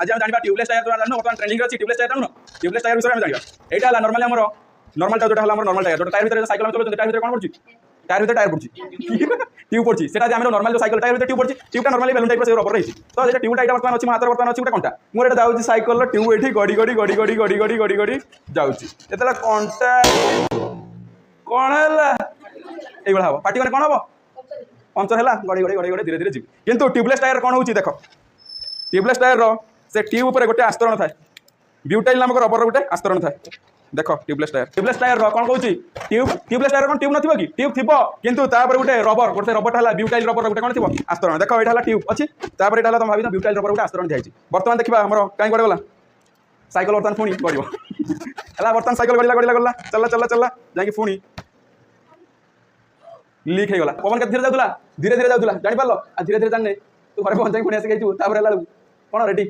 आज हम जानिबा tubeless tyre तो जानो वर्तमान ट्रेंडिंग अछि ट्यूबलेस टायर जानो ट्यूबलेस टायर विषय में जानिबा एटा हला नॉर्मली हमर नॉर्मल टायर जोटा हला हमर नॉर्मल टायर जोटा टायर भीतर साइकिल हम चलो टायर भीतर कोन पड़छि टायर भीतर टायर पड़छि ट्यूब पड़छि सेटा जे हमर नॉर्मल जो साइकिल टायर भीतर ट्यूब पड़छि ट्यूबटा नॉर्मली बैलून टाइप से रबर रहिछि तो जेटा ट्यूबटा एटा वर्तमान अछि हाथ वर्तमान अछि उटा कोनटा मोर एटा जाउछि साइकिल रो ट्यूब एठी गडी गडी गडी गडी गडी गडी गडी गडी जाउछि एतला कोनटा कोन हला एई बळा हबो पार्टी माने कोन हबो पंचर है गड़ी गड़ी गड़ी गड़ी धीरे धीरे जी किंतु ट्यूबलेस टायर कौन होची देख ट्यूबलेस टायर रो से ट्यूब ऊपर गोटे आस्तरण थाए ब्यूटाइल नामक रबर गोटे आस्तरण थाए देख ट्यूबलेस टायर रो कौन कहूची ट्यूबलेस टायर कौन ट्यूब नथिबो कि ट्यूब थिबो किंतु तापर गोटे रबर हला ब्यूटाइल रबर गोटे कौन थिबो आस्तरण देख एटा हला ट्यूब अछि तापर एटा हला तुम भाबी ब्यूटाइल रबर गोटे आस्तरण दियाइछि वर्तमान देखिबा हमर काई गडे गला साइकिल वर्तमान पुणी गड़िबो हला वर्तमान साइकिल गड़िला गड़िला गड़ला चलला चलला चलला जाकी पुणी लीक हो गला पवन के धीरे धीरे जाउला जानि पारलो आ धीरे धीरे जानने तू घरे पहुंच जाई पुणी आसी गई तू तापर हला कोन रेडी